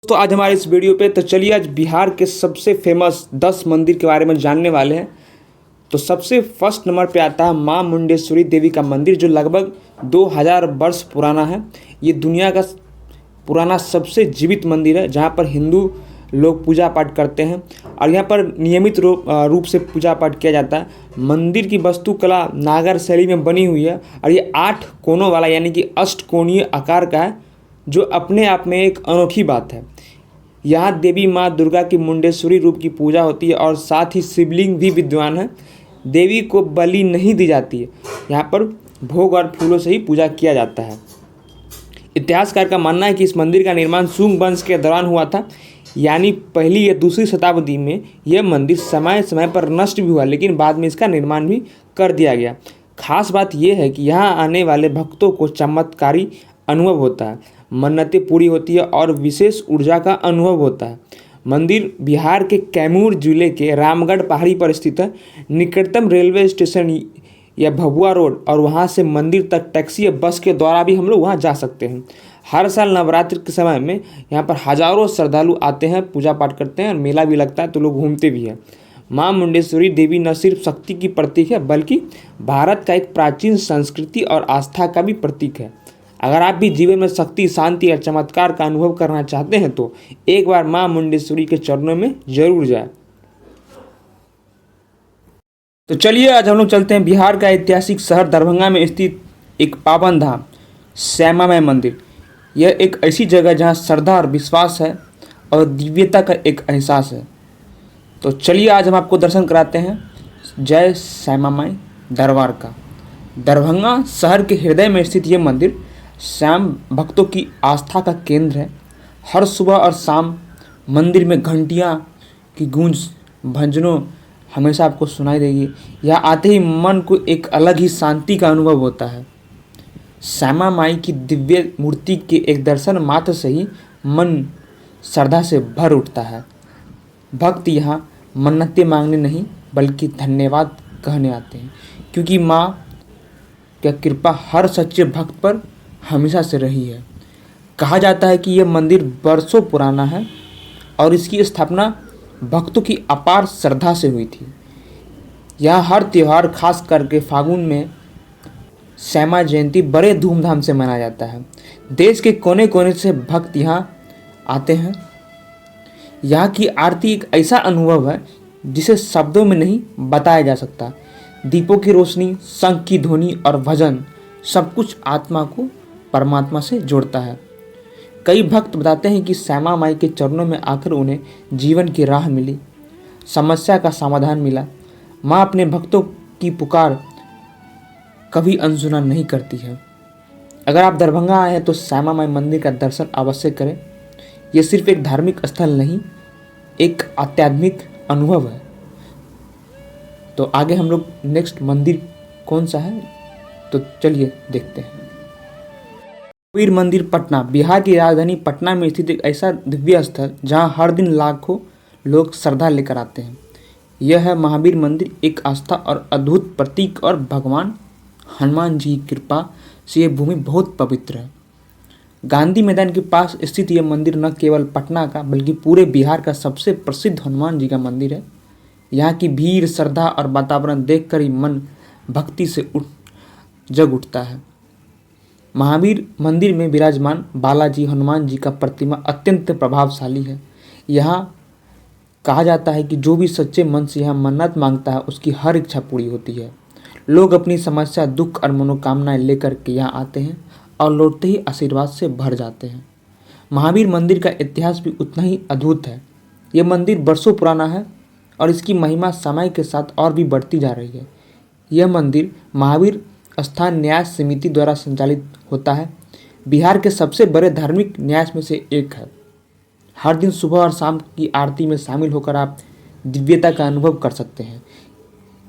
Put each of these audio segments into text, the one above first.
तो आज हमारे इस वीडियो पे चलिए आज बिहार के सबसे फेमस 10 मंदिर के बारे में जानने वाले हैं। तो सबसे फर्स्ट नंबर पे आता है माँ मुंडेश्वरी देवी का मंदिर, जो लगभग 2000 वर्ष पुराना है। ये दुनिया का पुराना सबसे जीवित मंदिर है, जहाँ पर हिंदू लोग पूजा पाठ करते हैं और यहाँ पर नियमित रूप से पूजा पाठ किया जाता है। मंदिर की वास्तुकला नागर शैली में बनी हुई है और ये 8 कोनों वाला यानी कि अष्टकोणीय आकार का है, जो अपने आप में एक अनोखी बात है। यहाँ देवी माँ दुर्गा की मुंडेश्वरी रूप की पूजा होती है और साथ ही शिवलिंग भी विद्यमान है। देवी को बलि नहीं दी जाती है, यहाँ पर भोग और फूलों से ही पूजा किया जाता है। इतिहासकार का मानना है कि इस मंदिर का निर्माण शुंग वंश के दौरान हुआ था, यानी पहली या दूसरी शताब्दी में। यह मंदिर समय समय पर नष्ट भी हुआ, लेकिन बाद में इसका निर्माण भी कर दिया गया। खास बात यह है कि यहाँ आने वाले भक्तों को चमत्कारी अनुभव होता है, मन्नतें पूरी होती है और विशेष ऊर्जा का अनुभव होता है। मंदिर बिहार के कैमूर जिले के रामगढ़ पहाड़ी पर स्थित है। निकटतम रेलवे स्टेशन या भभुआ रोड और वहाँ से मंदिर तक टैक्सी या बस के द्वारा भी हम लोग वहाँ जा सकते हैं। हर साल नवरात्रि के समय में यहाँ पर हजारों श्रद्धालु आते हैं, पूजा पाठ करते हैं और मेला भी लगता है, तो लोग घूमते भी हैं। माँ मुंडेश्वरी देवी न सिर्फ शक्ति की प्रतीक है, बल्कि भारत का एक प्राचीन संस्कृति और आस्था का भी प्रतीक है। अगर आप भी जीवन में शक्ति, शांति और चमत्कार का अनुभव करना चाहते हैं तो एक बार माँ मुंडेश्वरी के चरणों में जरूर जाएं। तो चलिए आज हम लोग चलते हैं बिहार का ऐतिहासिक शहर दरभंगा में स्थित एक पावन धाम श्यामा माई मंदिर। यह एक ऐसी जगह जहाँ श्रद्धा और विश्वास है और दिव्यता का एक एहसास है। तो चलिए आज हम आपको दर्शन कराते हैं जय श्यामा माई दरबार का। दरभंगा शहर के हृदय में स्थित यह मंदिर श्याम भक्तों की आस्था का केंद्र है। हर सुबह और शाम मंदिर में घंटियाँ की गूंज, भजनों हमेशा आपको सुनाई देगी। यहाँ आते ही मन को एक अलग ही शांति का अनुभव होता है। श्यामा माई की दिव्य मूर्ति के एक दर्शन मात्र से ही मन श्रद्धा से भर उठता है। भक्त यहाँ मन्नतें मांगने नहीं बल्कि धन्यवाद कहने आते हैं, क्योंकि माँ की कृपा हर सच्चे भक्त पर हमेशा से रही है। कहा जाता है कि यह मंदिर बरसों पुराना है और इसकी स्थापना भक्तों की अपार श्रद्धा से हुई थी। यहाँ हर त्यौहार, खास करके फागुन में श्यामा जयंती बड़े धूमधाम से मनाया जाता है। देश के कोने कोने से भक्त यहाँ आते हैं। यहाँ की आरती एक ऐसा अनुभव है जिसे शब्दों में नहीं बताया जा सकता। दीपों की रोशनी, शंख की ध्वनि और भजन सब कुछ आत्मा को परमात्मा से जोड़ता है। कई भक्त बताते हैं कि श्यामा माई के चरणों में आकर उन्हें जीवन की राह मिली, समस्या का समाधान मिला। माँ अपने भक्तों की पुकार कभी अनसुना नहीं करती है। अगर आप दरभंगा आए हैं तो श्यामा माई मंदिर का दर्शन अवश्य करें। यह सिर्फ एक धार्मिक स्थल नहीं, एक आध्यात्मिक अनुभव है। तो आगे हम लोग नेक्स्ट मंदिर कौन सा है, तो चलिए देखते हैं। महावीर मंदिर पटना। बिहार की राजधानी पटना में स्थित एक ऐसा दिव्य स्थल जहां हर दिन लाखों लोग श्रद्धा लेकर आते हैं। यह है महावीर मंदिर, एक आस्था और अद्भुत प्रतीक और भगवान हनुमान जी की कृपा से यह भूमि बहुत पवित्र है। गांधी मैदान के पास स्थित यह मंदिर न केवल पटना का बल्कि पूरे बिहार का सबसे प्रसिद्ध हनुमान जी का मंदिर है। यहाँ की भीड़, श्रद्धा और वातावरण देखकर ही मन भक्ति से जग उठता है। महावीर मंदिर में विराजमान बालाजी हनुमान जी का प्रतिमा अत्यंत प्रभावशाली है। यहाँ कहा जाता है कि जो भी सच्चे मन से यहाँ मन्नत मांगता है उसकी हर इच्छा पूरी होती है। लोग अपनी समस्या, दुख और मनोकामनाएं लेकर के यहाँ आते हैं और लौटते ही आशीर्वाद से भर जाते हैं। महावीर मंदिर का इतिहास भी उतना ही अद्भुत है। यह मंदिर वर्षों पुराना है और इसकी महिमा समय के साथ और भी बढ़ती जा रही है। यह मंदिर महावीर स्थान न्यास समिति द्वारा संचालित होता है। बिहार के सबसे बड़े धार्मिक न्यास में से एक है। हर दिन सुबह और शाम की आरती में शामिल होकर आप दिव्यता का अनुभव कर सकते हैं।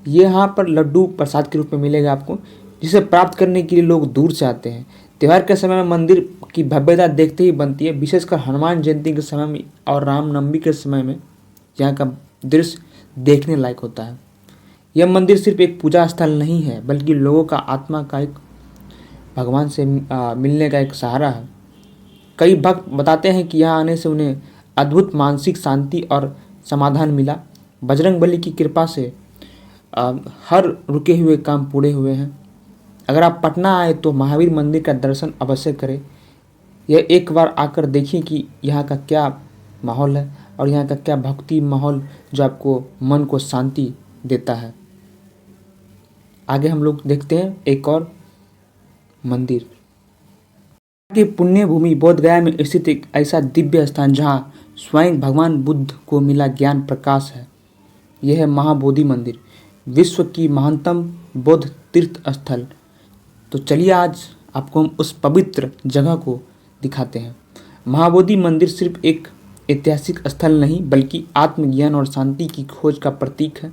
ये यहाँ पर लड्डू प्रसाद के रूप में मिलेगा आपको, जिसे प्राप्त करने के लिए लोग दूर से आते हैं। त्यौहार के समय में मंदिर की भव्यता देखते ही बनती है, विशेषकर हनुमान जयंती के समय में और रामनवमी के समय में यहाँ का दृश्य देखने लायक होता है। यह मंदिर सिर्फ एक पूजा स्थल नहीं है, बल्कि लोगों का आत्मा का एक भगवान से मिलने का एक सहारा है। कई भक्त बताते हैं कि यहाँ आने से उन्हें अद्भुत मानसिक शांति और समाधान मिला। बजरंगबली की कृपा से हर रुके हुए काम पूरे हुए हैं। अगर आप पटना आए तो महावीर मंदिर का दर्शन अवश्य करें। यह एक बार आकर देखिए कि यहाँ का क्या माहौल है और यहाँ का क्या भक्ति माहौल जो आपको मन को शांति देता है। आगे हम लोग देखते हैं एक और मंदिर की पुण्य भूमि बोध गया में स्थित एक ऐसा दिव्य स्थान जहाँ स्वयं भगवान बुद्ध को मिला ज्ञान प्रकाश है। यह है महाबोधि मंदिर, विश्व की महानतम बौद्ध तीर्थ स्थल। तो चलिए आज आपको हम उस पवित्र जगह को दिखाते हैं। महाबोधि मंदिर सिर्फ एक ऐतिहासिक स्थल नहीं बल्कि आत्मज्ञान और शांति की खोज का प्रतीक है।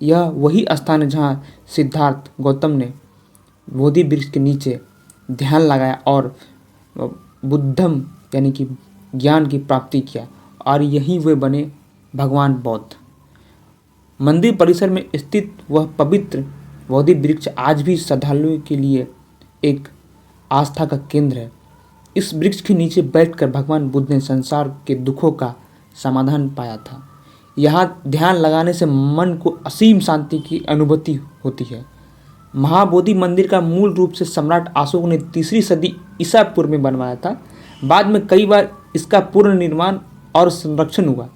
यह वही स्थान है जहाँ सिद्धार्थ गौतम ने बोधि वृक्ष के नीचे ध्यान लगाया और बुद्धम यानी कि ज्ञान की प्राप्ति किया और यहीं वे बने भगवान बौद्ध। मंदिर परिसर में स्थित वह पवित्र बोधि वृक्ष आज भी श्रद्धालुओं के लिए एक आस्था का केंद्र है। इस वृक्ष के नीचे बैठकर भगवान बुद्ध ने संसार के दुखों का समाधान पाया था। यहाँ ध्यान लगाने से मन को असीम शांति की अनुभूति होती है। महाबोधि मंदिर का मूल रूप से सम्राट अशोक ने 3री सदी ईसा पूर्व में बनवाया था। बाद में कई बार इसका पुनर्निर्माण और संरक्षण हुआ।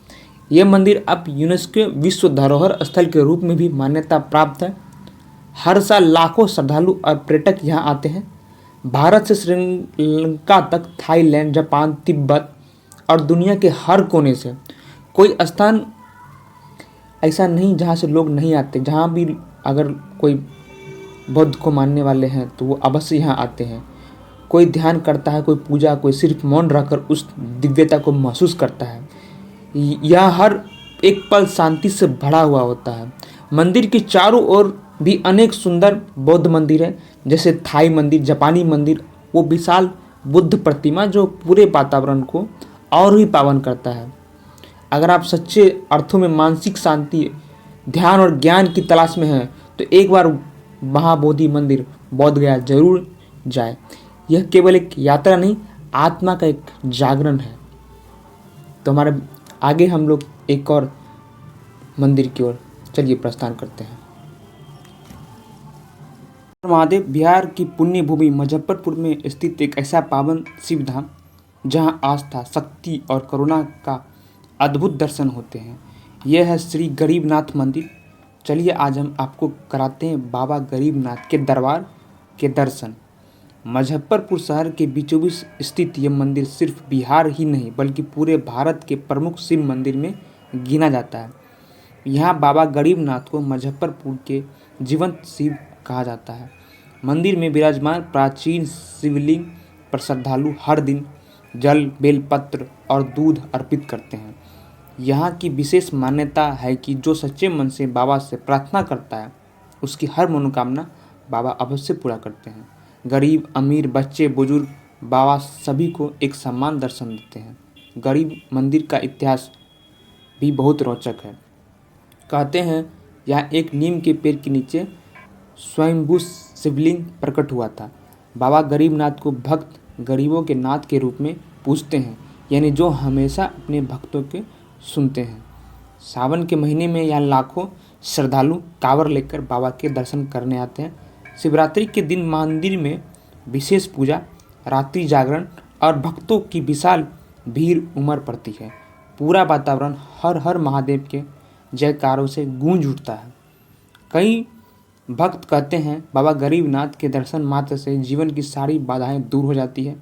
यह मंदिर अब यूनेस्को विश्व धरोहर स्थल के रूप में भी मान्यता प्राप्त है। हर साल लाखों श्रद्धालु और पर्यटक यहाँ आते हैं। भारत से श्रीलंका तक, थाईलैंड, जापान, तिब्बत और दुनिया के हर कोने से कोई स्थान ऐसा नहीं जहाँ से लोग नहीं आते। जहाँ भी अगर कोई बुद्ध को मानने वाले हैं तो वो अवश्य यहाँ आते हैं। कोई ध्यान करता है, कोई पूजा, कोई सिर्फ मौन रहकर उस दिव्यता को महसूस करता है। यह हर एक पल शांति से भरा हुआ होता है। मंदिर के चारों ओर भी अनेक सुंदर बौद्ध मंदिर हैं, जैसे थाई मंदिर, जापानी मंदिर, वो विशाल बुद्ध प्रतिमा जो पूरे वातावरण को और भी पावन करता है। अगर आप सच्चे अर्थों में मानसिक शांति, ध्यान और ज्ञान की तलाश में हैं तो एक बार महाबोधि मंदिर बोध गया जरूर जाए। यह केवल एक यात्रा नहीं, आत्मा का एक जागरण है। तो हमारे आगे हम लोग एक और मंदिर की ओर चलिए प्रस्थान करते हैं। महादेव बिहार की पुण्य भूमि मुजफ्फरपुर में स्थित एक ऐसा पावन शिव धाम जहाँ आस्था, शक्ति और करुणा का अद्भुत दर्शन होते हैं। यह है श्री गरीबनाथ मंदिर। चलिए आज हम आपको कराते हैं बाबा गरीबनाथ के दरबार के दर्शन। मुजफ्फरपुर शहर के बीचों बीच स्थित यह मंदिर सिर्फ बिहार ही नहीं बल्कि पूरे भारत के प्रमुख शिव मंदिर में गिना जाता है। यहाँ बाबा गरीबनाथ को मुजफ्फरपुर के जीवंत शिव कहा जाता है। मंदिर में विराजमान प्राचीन शिवलिंग पर श्रद्धालु हर दिन जल, बेलपत्र और दूध अर्पित करते हैं। यहाँ की विशेष मान्यता है कि जो सच्चे मन से बाबा से प्रार्थना करता है उसकी हर मनोकामना बाबा अवश्य पूरा करते हैं। गरीब, अमीर, बच्चे, बुजुर्ग, बाबा सभी को एक समान दर्शन देते हैं। गरीब मंदिर का इतिहास भी बहुत रोचक है। कहते हैं यहाँ एक नीम के पेड़ के नीचे स्वयंभू शिवलिंग प्रकट हुआ था। बाबा गरीबनाथ को भक्त गरीबों के नाथ के रूप में पूजते हैं, यानी जो हमेशा अपने भक्तों के सुनते हैं। सावन के महीने में यहाँ लाखों श्रद्धालु कांवर लेकर बाबा के दर्शन करने आते हैं। शिवरात्रि के दिन मंदिर में विशेष पूजा, रात्रि जागरण और भक्तों की विशाल भीड़ उमड़ पड़ती है। पूरा वातावरण हर हर महादेव के जयकारों से गूंज उठता है। कई भक्त कहते हैं बाबा गरीबनाथ के दर्शन मात्र से जीवन की सारी बाधाएं दूर हो जाती है।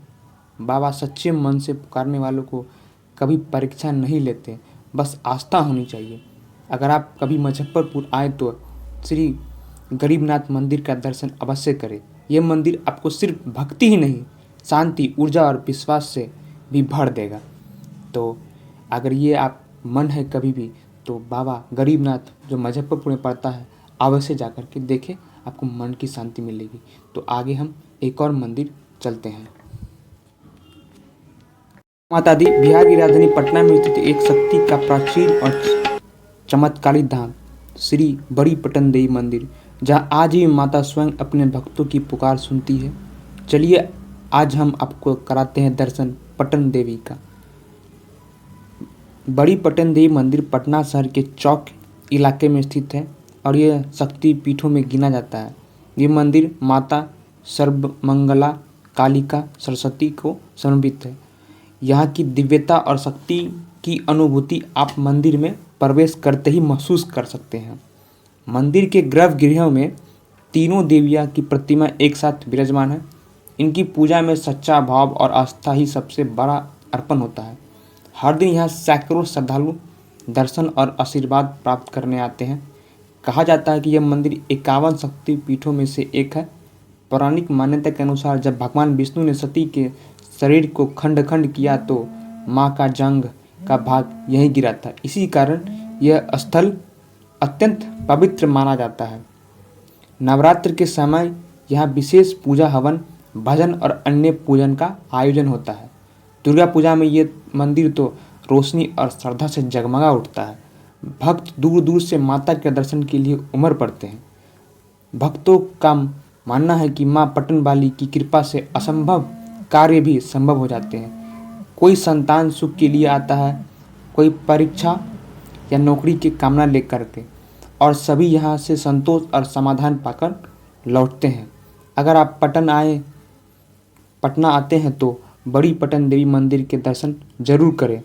बाबा सच्चे मन से पुकारने वालों को कभी परीक्षा नहीं लेते, बस आस्था होनी चाहिए। अगर आप कभी मुजफ्फरपुर आए तो श्री गरीबनाथ मंदिर का दर्शन अवश्य करें। यह मंदिर आपको सिर्फ भक्ति ही नहीं, शांति, ऊर्जा और विश्वास से भी भर देगा। तो अगर ये आप मन है कभी भी तो बाबा गरीबनाथ जो मुजफ्फरपुर में पड़ता है अवश्य जाकर के देखें, आपको मन की शांति मिलेगी। तो आगे हम एक और मंदिर चलते हैं। माता दी बिहार की राजधानी पटना में स्थित एक शक्ति का प्राचीन और चमत्कारिक धाम श्री बड़ी पटन देवी मंदिर, जहाँ आज भी माता स्वयं अपने भक्तों की पुकार सुनती है। चलिए आज हम आपको कराते हैं दर्शन पटन देवी का। बड़ी पटन देवी मंदिर पटना शहर के चौक इलाके में स्थित है और यह शक्ति पीठों में गिना जाता है। ये मंदिर माता सर्वमंगला कालिका सरस्वती को समर्पित है। यहाँ की दिव्यता और शक्ति की अनुभूति आप मंदिर में प्रवेश करते ही महसूस कर सकते हैं। मंदिर के गर्भगृहों में तीनों देवियाँ की प्रतिमा एक साथ विराजमान है। इनकी पूजा में सच्चा भाव और आस्था ही सबसे बड़ा अर्पण होता है। हर दिन यहाँ सैकड़ों श्रद्धालु दर्शन और आशीर्वाद प्राप्त करने आते हैं। कहा जाता है कि यह मंदिर 51 शक्ति पीठों में से एक है। पौराणिक मान्यता के अनुसार जब भगवान विष्णु ने सती के शरीर को खंड खंड किया तो माँ का जंग का भाग यहीं गिरा था। इसी कारण यह स्थल अत्यंत पवित्र माना जाता है। नवरात्र के समय यहाँ विशेष पूजा हवन भजन और अन्य पूजन का आयोजन होता है। दुर्गा पूजा में ये मंदिर तो रोशनी और श्रद्धा से जगमगा उठता है। भक्त दूर दूर से माता के दर्शन के लिए उमड़ पड़ते हैं। भक्तों का मानना है कि माँ पटन वाली की कृपा से असंभव कार्य भी संभव हो जाते हैं। कोई संतान सुख के लिए आता है, कोई परीक्षा या नौकरी की कामना लेकर के, और सभी यहाँ से संतोष और समाधान पाकर लौटते हैं। अगर आप पटना आते हैं तो बड़ी पटन देवी मंदिर के दर्शन जरूर करें।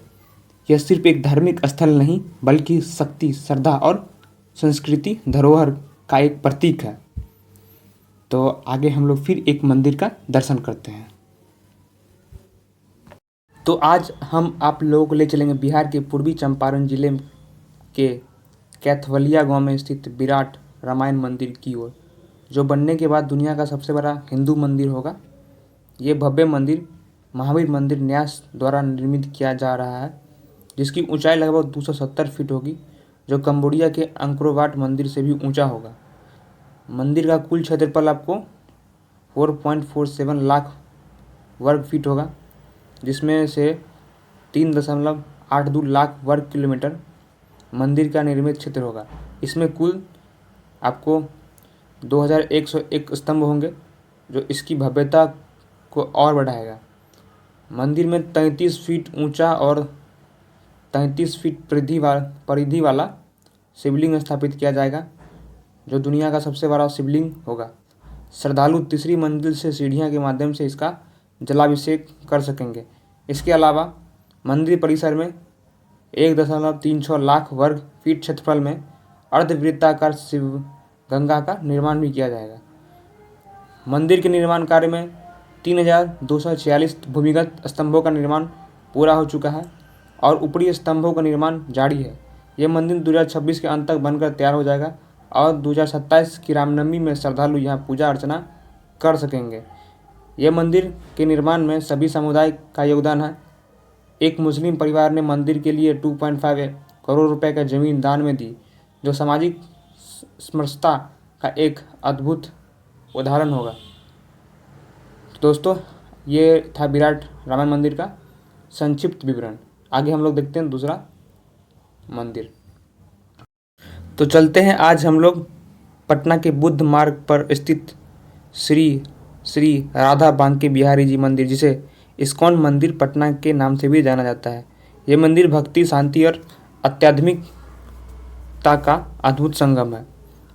यह सिर्फ एक धार्मिक स्थल नहीं बल्कि शक्ति, श्रद्धा और संस्कृति धरोहर का एक प्रतीक है। तो आगे हम लोग फिर एक मंदिर का दर्शन करते हैं। तो आज हम आप लोगों को ले चलेंगे बिहार के पूर्वी चंपारण जिले के कैथवलिया गांव में स्थित विराट रामायण मंदिर की ओर, जो बनने के बाद दुनिया का सबसे बड़ा हिंदू मंदिर होगा। ये भव्य मंदिर महावीर मंदिर न्यास द्वारा निर्मित किया जा रहा है, जिसकी ऊंचाई लगभग 270 फीट होगी, जो कंबोडिया के अंकोरवाट मंदिर से भी ऊंचा होगा। मंदिर का कुल क्षेत्रफल आपको 4.47 लाख वर्ग फीट होगा, जिसमें से 3.82 लाख वर्ग किलोमीटर मंदिर का निर्मित क्षेत्र होगा। इसमें कुल आपको 2101 स्तंभ होंगे, जो इसकी भव्यता को और बढ़ाएगा। मंदिर में 33 फीट ऊंचा और 33 फीट परिधि वाला शिवलिंग स्थापित किया जाएगा, जो दुनिया का सबसे बड़ा शिवलिंग होगा। श्रद्धालु तीसरी मंजिल से सीढ़ियाँ के माध्यम से इसका जलाभिषेक कर सकेंगे। इसके अलावा मंदिर परिसर में 1.36 लाख वर्ग फीट क्षेत्रफल में अर्धवृत्ताकार शिव गंगा का निर्माण भी किया जाएगा। मंदिर के निर्माण कार्य में 3246 भूमिगत स्तंभों का निर्माण पूरा हो चुका है और ऊपरी स्तंभों का निर्माण जारी है। यह मंदिर 2026 के अंत तक बनकर तैयार हो जाएगा और 2027 की रामनवमी में श्रद्धालु यहाँ पूजा अर्चना कर सकेंगे। यह मंदिर के निर्माण में सभी समुदाय का योगदान है। एक मुस्लिम परिवार ने मंदिर के लिए 2.5 करोड़ रुपए का जमीन दान में दी, जो सामाजिक समरसता का एक अद्भुत उदाहरण होगा। तो दोस्तों, ये था विराट रामायण मंदिर का संक्षिप्त विवरण। आगे हम लोग देखते हैं दूसरा मंदिर। तो चलते हैं आज हम लोग पटना के बुद्ध मार्ग पर स्थित श्री राधा बांके बिहारी जी मंदिर, जिसे इस्कॉन मंदिर पटना के नाम से भी जाना जाता है। ये मंदिर भक्ति, शांति और आध्यात्मिकता का अद्भुत संगम है।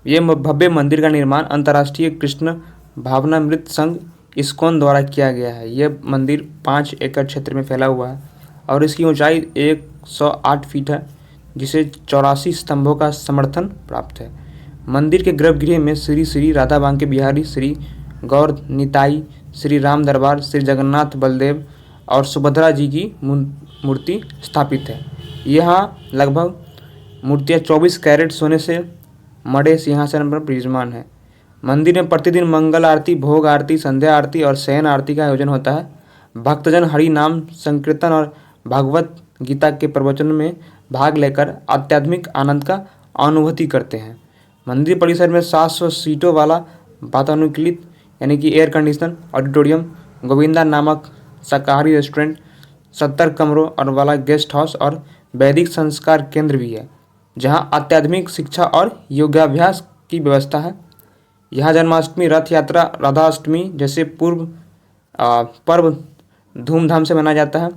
ये भव्य मंदिर का निर्माण अंतर्राष्ट्रीय कृष्ण भावनामृत संघ इस्कॉन द्वारा किया गया है। यह मंदिर 5 एकड़ क्षेत्र में फैला हुआ है और इसकी ऊंचाई 108 फीट है, जिसे 84 स्तंभों का समर्थन प्राप्त है। मंदिर के गर्भगृह में श्री राधा बांके बिहारी, श्री गौर निताई, श्री राम दरबार, श्री जगन्नाथ बलदेव और सुभद्रा जी की मूर्ति स्थापित है। यहाँ लगभग मूर्तियाँ 24 कैरेट सोने से मढ़े सिंहासन पर विराजमान है। मंदिर में प्रतिदिन मंगल आरती, भोग आरती, संध्या आरती और शयन आरती का आयोजन होता है। भक्तजन हरि नाम संकीर्तन और भागवत गीता के प्रवचन में भाग लेकर आध्यात्मिक आनंद का अनुभूति करते हैं। मंदिर परिसर में 700 सीटों वाला वातानुकूलित यानी कि एयर कंडीशनर ऑडिटोरियम, गोविंदा नामक शाकाहारी रेस्टोरेंट, 70 कमरों और वाला गेस्ट हाउस और वैदिक संस्कार केंद्र भी है, जहां आध्यात्मिक शिक्षा और योगाभ्यास की व्यवस्था है। यहाँ जन्माष्टमी, रथ यात्रा, राधाष्टमी जैसे पर्व धूमधाम से मनाया जाता है।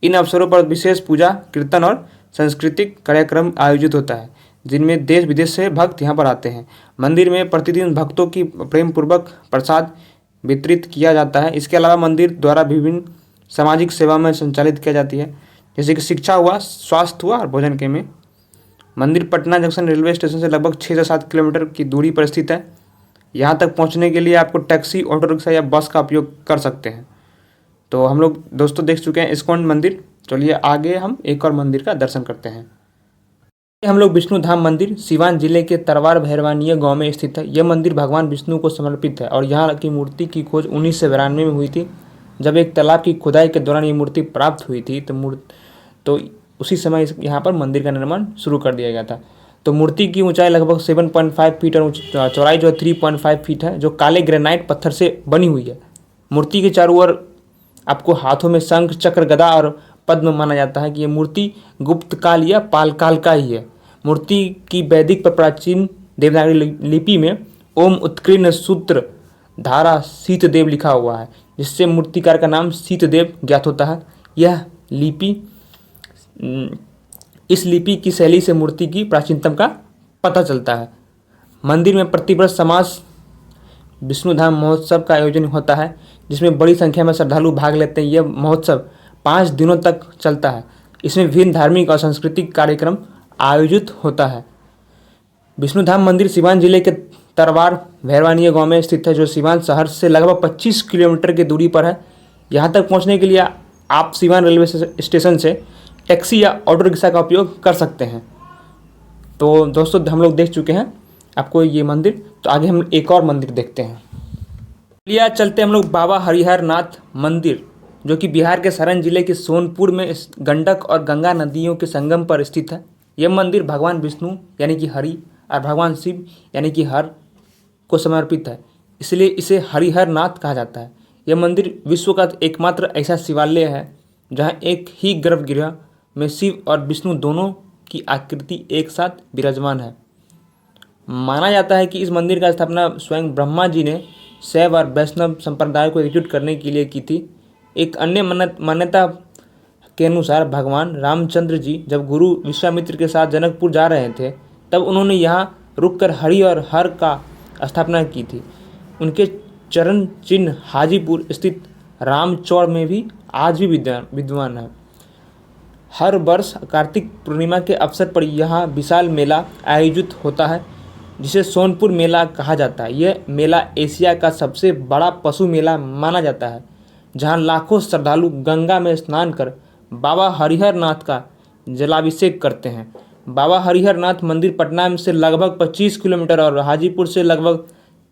इन अवसरों पर विशेष पूजा, कीर्तन और सांस्कृतिक कार्यक्रम आयोजित होता है, जिनमें देश विदेश से भक्त यहाँ पर आते हैं। मंदिर में प्रतिदिन भक्तों की प्रेम पूर्वक प्रसाद वितरित किया जाता है। इसके अलावा मंदिर द्वारा विभिन्न सामाजिक सेवा में संचालित किया जाती है, जैसे कि शिक्षा हुआ, स्वास्थ्य हुआ और भोजन के में। मंदिर पटना जंक्शन रेलवे स्टेशन से लगभग 6 से 7 किलोमीटर की दूरी पर स्थित है। यहाँ तक पहुँचने के लिए आपको टैक्सी, ऑटो रिक्शा या बस का उपयोग कर सकते हैं। तो हम लोग दोस्तों देख चुके हैं इस्कॉन मंदिर। चलिए आगे हम एक और मंदिर का दर्शन करते हैं। हम लोग विष्णु धाम मंदिर सीवान जिले के तरवार भैरवानीय गांव में स्थित है। यह मंदिर भगवान विष्णु को समर्पित है और यहाँ की मूर्ति की खोज 1992 में हुई थी। जब एक तालाब की खुदाई के दौरान ये मूर्ति प्राप्त हुई थी तो उसी समय यहाँ पर मंदिर का निर्माण शुरू कर दिया गया था। तो मूर्ति की ऊंचाई लगभग 7.5 फीट और चौड़ाई जो 3.5 फीट है, जो काले ग्रेनाइट पत्थर से बनी हुई है। मूर्ति के चारों ओर आपको हाथों में शंख, चक्र, गदा और पद्म माना जाता है कि ये मूर्ति गुप्त काल या पाल काल का ही है। मूर्ति की वैदिक पर प्राचीन देवनागरी लिपि में ओम उत्कीर्ण सूत्र धारा शीतदेव लिखा हुआ है, जिससे मूर्तिकार का नाम शीतदेव ज्ञात होता है। इस लिपि की शैली से मूर्ति की प्राचीनतम का पता चलता है। मंदिर में प्रतिवर्ष समास विष्णु धाम महोत्सव का आयोजन होता है, जिसमें बड़ी संख्या में श्रद्धालु भाग लेते हैं। यह महोत्सव 5 दिनों तक चलता है। इसमें विभिन्न धार्मिक और सांस्कृतिक कार्यक्रम आयोजित होता है। विष्णु धाम मंदिर सीवान जिले के तरवार भैरवानीय गांव में स्थित है, जो सीवान शहर से लगभग 25 किलोमीटर की दूरी पर है। यहाँ तक पहुँचने के लिए आप सीवान रेलवे स्टेशन से टैक्सी या ऑटो रिक्शा का उपयोग कर सकते हैं। तो दोस्तों हम लोग देख चुके हैं आपको ये मंदिर, तो आगे हम एक और मंदिर देखते हैं। चलिए चलते हम लोग बाबा हरिहर नाथ मंदिर, जो कि बिहार के सारण जिले के सोनपुर में गंडक और गंगा नदियों के संगम पर स्थित है। यह मंदिर भगवान विष्णु यानी कि हरि और भगवान शिव यानी कि हर को समर्पित है, इसलिए इसे हरिहर नाथ कहा जाता है। यह मंदिर विश्व का एकमात्र ऐसा शिवालय है जहाँ एक ही गर्भगृह में शिव और विष्णु दोनों की आकृति एक साथ विराजमान है। माना जाता है कि इस मंदिर का स्थापना स्वयं ब्रह्मा जी ने शैव और वैष्णव संप्रदाय को एकजुट करने के लिए की थी। एक अन्य मान्यता के अनुसार भगवान रामचंद्र जी जब गुरु विश्वामित्र के साथ जनकपुर जा रहे थे, तब उन्होंने यहाँ रुककर हरि और हर का स्थापना की थी। उनके चरण चिन्ह हाजीपुर स्थित रामचौड़ में भी आज भी विद्यमान है। हर वर्ष कार्तिक पूर्णिमा के अवसर पर यहाँ विशाल मेला आयोजित होता है, जिसे सोनपुर मेला कहा जाता है। यह मेला एशिया का सबसे बड़ा पशु मेला माना जाता है, जहाँ लाखों श्रद्धालु गंगा में स्नान कर बाबा हरिहर नाथ का जलाभिषेक करते हैं। बाबा हरिहर नाथ मंदिर पटना से लगभग 25 किलोमीटर और हाजीपुर से लगभग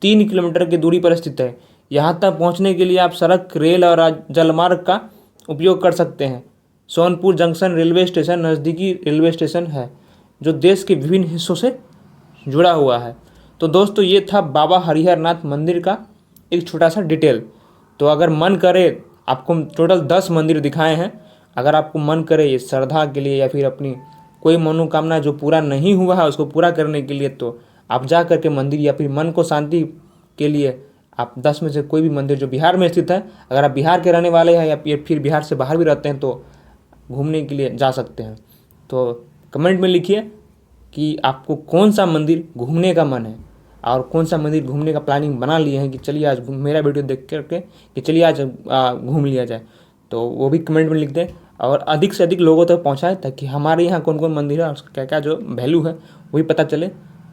3 किलोमीटर की दूरी पर स्थित है। यहाँ तक पहुँचने के लिए आप सड़क, रेल और जलमार्ग का उपयोग कर सकते हैं। सोनपुर जंक्शन रेलवे स्टेशन नज़दीकी रेलवे स्टेशन है, जो देश के विभिन्न हिस्सों से जुड़ा हुआ है। तो दोस्तों ये था बाबा हरिहर नाथ मंदिर का एक छोटा सा डिटेल। तो अगर मन करे, आपको टोटल 10 मंदिर दिखाए हैं, अगर आपको मन करे ये श्रद्धा के लिए या फिर अपनी कोई मनोकामना जो पूरा नहीं हुआ है उसको पूरा करने के लिए, तो आप जा करके मंदिर या फिर मन को शांति के लिए आप 10 में से कोई भी मंदिर जो बिहार में स्थित है, अगर आप बिहार के रहने वाले हैं या फिर बिहार से बाहर भी रहते हैं, तो घूमने के लिए जा सकते हैं। तो कमेंट में लिखिए कि आपको कौन सा मंदिर घूमने का मन है और कौन सा मंदिर घूमने का प्लानिंग बना लिए हैं कि चलिए आज मेरा वीडियो देख करके कि चलिए आज घूम लिया जाए, तो वो भी कमेंट में लिख दें और अधिक से अधिक लोगों तक पहुंचाएं, ताकि हमारे यहाँ कौन कौन मंदिर है और उसका क्या क्या जो वैल्यू है वो भी पता चले।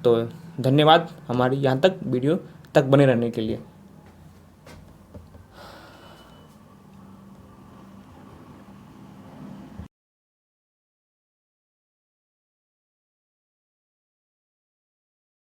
तो धन्यवाद हमारी यहाँ तक वीडियो तक बने रहने के लिए।